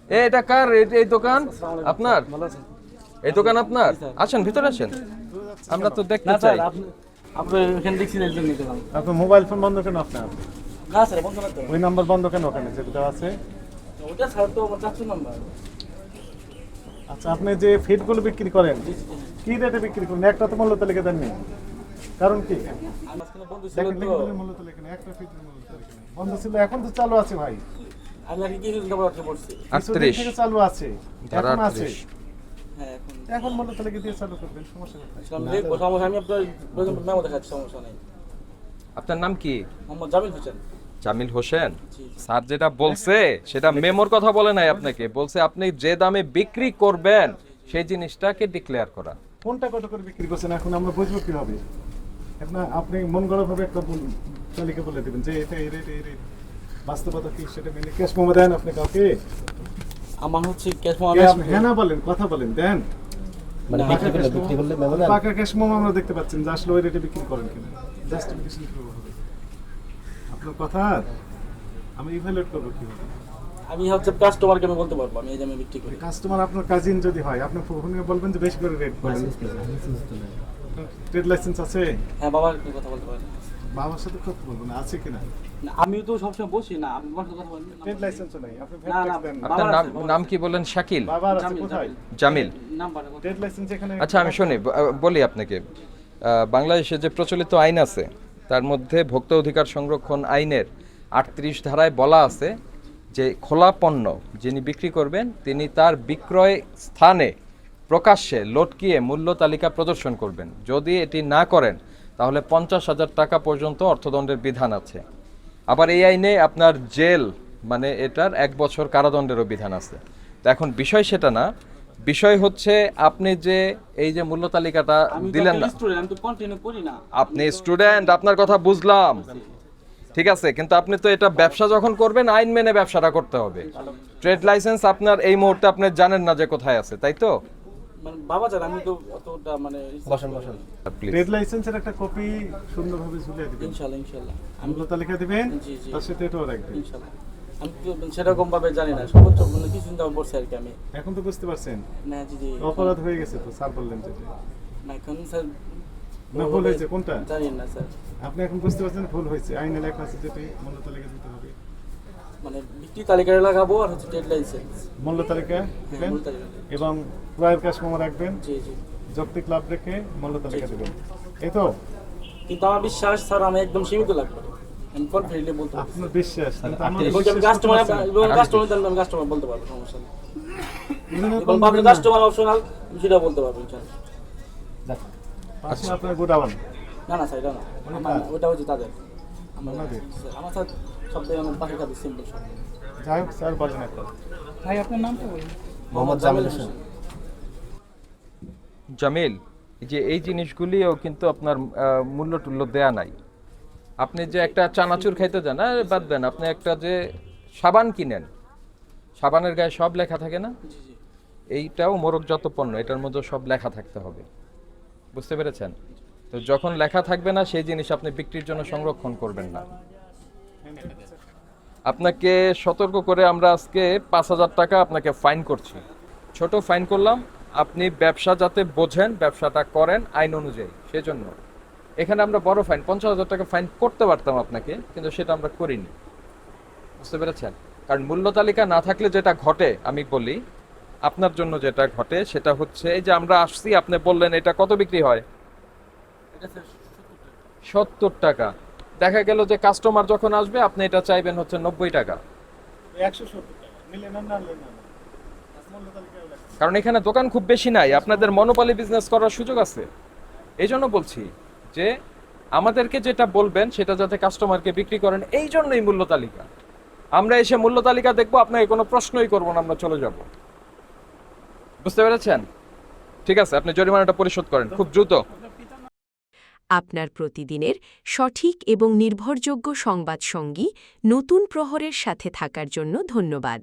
এটা কার? এই দোকান আপনার? এই দোকান আপনার? আসেন ভিতরে আসেন, আমরা তো দেখতে চাই। আপনি এখানে দেখছি না, একজন নিতে আপনার মোবাইল ফোন বন্ধ কেন আপনার? না স্যার, বন্ধ করতে হবে। ওই নাম্বার বন্ধ কেন ওখানে যেটা আছে? ওটা স্যার তো আমার চাচুর নাম্বার। আচ্ছা, আপনি যে ফিডগুলো বিক্রি করেন কি রেটে বিক্রি করেন? একটা তো মূল্য তালিকা দেননি, কারণ কি? মাঝখানে বন্ধ ছিল দেখেন তো। লিখিত মূল্য তালিকা নেই, একটা ফিডের মূল্য তালিকা নেই। বন্ধ ছিল, এখন তো চালু আছে ভাই। আমি আর কি খবর রাখতে বলছি। কিছুদিন 38 থেকে চালু আছে, ধারা এখন আছে। 38। হ্যাঁ, এখন এখন মূল্য তালিকা দিয়ে চালু করবেন, সমস্যা কোথায়? আমি দেখবো, সমস্যা আমি আপনার মেমো দেখাচ্ছি, সমস্যা নেই। আপনার নাম কি? মোহাম্মদ জামিল হোসেন। জামিল হোসেন। জি। স্যার যেটা বলছে সেটা মেমোর কথা বলে নাই আপনাকে, বলছে আপনি যে দামে বিক্রি করবেন সেই জিনিসটাকে ডিক্লেয়ার করা। কোনটা কত করে বিক্রি করছেন এখন আমরা বুঝবো কিভাবে? আপনি মন গড়া ভাবে একটা তালিকা বলে দিবেন যে এটা এই রেট এই রেট, বাস্তবতা কি সেটা মেনে ক্যাশ মোমো দেন আপনি কাউকে? আমার হচ্ছে ক্যাশ হ্যাঁ না বলেন, কথা বলেন, দেন। মানে বিক্রি করলে মেমো দেন। পাকা ক্যাশ মোমো আমরা দেখতে পাচ্ছেন যে আসলে ওই রেটে বিক্রি করেন কিনা, জাস্টিফিকেশন কিভাবে হবে আপনার কথা? আমি ইভ্যালুয়েট করবো কিভাবে? আমি হচ্ছে কাস্টমারকে আমি বলতে পারবো আমি এই যে আমি বিক্রি করি। কাস্টমার আপনার কাজিন যদি হয়, আপনি ফোনে বলবেন যে বেশি করে রেট বলেন। ট্রেড লাইসেন্স আছে? হ্যাঁ, বাবার কথা বলতে পারেন। বাবার সাথে কথা বলবেন আছে কিনা? না, আমিও তো সবসময় বসি না, আমি বাবার সাথে কথা বলি না। ট্রেড লাইসেন্সও নাই, আপনি না, ভ্যাট না, ট্যাক্স দেন না। আপনার বাবার নাম আছে, নাম কি বলেন? শাকিল? বাবার আছে জামিল, কোথায়? জামিল। নাম্বার ট্রেড লাইসেন্স এখানে। আচ্ছা আমি শুনি, বলি আপনাকে। বাংলাদেশে যে প্রচলিত আইন আছে তার মধ্যে ভোক্তা অধিকার সংরক্ষণ আইনের 38 ধারায় বলা আছে যে খোলা পণ্য যিনি বিক্রি করবেন তিনি তার বিক্রয় স্থানে প্রকাশ্যে লটকিয়ে মূল্য তালিকা প্রদর্শন করবেন। যদি এটি না করেন তাহলে 50,000 টাকা পর্যন্ত অর্থদণ্ডের বিধান আছে। আবার এই আইনে আপনার জেল, মানে এটার 1 বছর কারাদণ্ডেরও বিধান আছে। তো এখন বিষয় সেটা না, বিষয় হচ্ছে আপনি যে এই যে মূল্য তালিকাটা আমি দিলেন না। স্টুডেন্ট, আমি তো কন্টিনিউ করি না। আপনি স্টুডেন্ট, আপনার কথা বুঝলাম, ঠিক আছে, কিন্তু আপনি তো এটা ব্যবসা যখন করবেন আইন মেনে ব্যবসাটা করতে হবে। ট্রেড লাইসেন্স আপনার এই মুহূর্তে আপনি জানেন না যে কোথায় আছে, তাই তো? মানে বাবা জান, আমি তো অতটা মানে বসেন Please. ট্রেড লাইসেন্সের একটা কপি সুন্দরভাবে ঝুলিয়ে দিবেন, ইনশাআল্লাহ ইনশাআল্লাহ আমি মূল্য তালিকা দিবেন, জি, জি। তার সাথে এটাও রাখবেন। ইনশাআল্লাহ আমি তো সেরকম ভাবে জানি না, সর্বোচ্চ মানে কিছু চিন্তা করছি আর কি আমি। এখন তো বুঝতে পারছেন না জি জি, অপরাধ হয়ে গেছে তো, স্যার বললেন যেটা। না এখন স্যার না ভুল হয়েছে কোনটা? জানি না স্যার। আপনি এখন বুঝতে পারছেন ভুল হয়েছে, আইনে লেখা আছে যেটি মূল্য তালিকা দিতে হবে। মানে বিক্রি তালিকায় লাগাবো আর হচ্ছে ট্রেড লাইসেন্স। মূল্য তালিকা দিবেন মূল্য তালিকা। এবং ক্রয়ের ক্যাশ মোমো রাখবেন, জি জি। যৌক্তিক লাভ রেখে মূল্য তালিকা দিবেন, এই তো? কিন্তু আমার বিশ্বাস স্যার আমি একদম সীমিত লাগবে, আমি কনফিডেন্টলি বলতে পারছি। আপনার বিশ্বাস, কিন্তু আমার আমি বিশ্বাস কাস্টমার করতে পারছেন না। কাস্টমার বলতে পারবো, সমস্যা নেই। এখানে এবং বলবেন না। কাস্টমার অপশনাল, সেটা বলতে পারবো ইনশাআল্লাহ। পাশে আপনার গোডাউন, না না স্যার, এটা না, ওটা হচ্ছে তাদের। আপনাদের? আমার স্যার সব থেকে আমার পাশে কাছে সিম্পল সব। যাই হোক স্যার বলেন একটা। ভাই আপনার নামটা বলুন। মোহাম্মদ জামিল হোসেন। জামিল, এই যে এই জিনিসগুলিও কিন্তু আপনার মূল্য টুল্য দেয়া নাই। আপনি যে একটা চানাচুর খাইতে যান, আরে বাদ দেন, আপনি একটা যে সাবান কিনেন, সাবানের গায়ে সব লেখা থাকে না? জি জি। এইটাও মোড়কজাত পণ্য, এটার মধ্যে সব লেখা থাকতে হবে, বুঝতে পেরেছেন? তো যখন লেখা থাকবে না সেই জিনিস আপনি বিক্রির জন্য সংরক্ষণ করবেন না। আপনাকে সতর্ক করে আমরা আজকে 5,000 টাকা আপনাকে ফাইন করছি, ছোট ফাইন করলাম। আপনি ব্যবসা যাতে বোঝেন, ব্যবসাটা করেন আইন অনুযায়ী, সেজন্য। এখানে আমরা বড় ফাইন 50,000 টাকা ফাইন করতে পারতাম আপনাকে, কিন্তু সেটা আমরা করিনি, বুঝতে পেরেছেন? কারণ মূল্য তালিকা না থাকলে যেটা ঘটে, আমি বলি আপনার জন্য যেটা ঘটে সেটা হচ্ছে এই যে আমরা আসছি, আপনি বললেন এটা কত বিক্রি হয়? এটা স্যার 70 টাকা। দেখা গেল যে কাস্টমার যখন আসবে আপনি এটা চাইবেন হচ্ছে 90 টাকা, 170 টাকা নিলে না, না নিলে না, মূল্য তালিকায় লেখা। কারণ এখানে দোকান খুব বেশি নাই, আপনাদের মনোপলি বিজনেস করার সুযোগ আছে। এই জন্য বলছি যে আমাদেরকে যেটা বলবেন সেটা যাতে কাস্টমারকে বিক্রি করেন, এই জন্যই মূল্য তালিকা। আমরা এসে মূল্য তালিকা দেখবো, আপনাকে কোনো প্রশ্নই করবো না, আমরা চলে যাব, বুঝতে পেরেছেন? ঠিক আছে, আপনি জরিমানাটা পরিশোধ করেন খুব দ্রুত। আপনার প্রতিদিনের সঠিক এবং নির্ভরযোগ্য সংবাদ সঙ্গী নতুন প্রহরের সাথে থাকার জন্য ধন্যবাদ।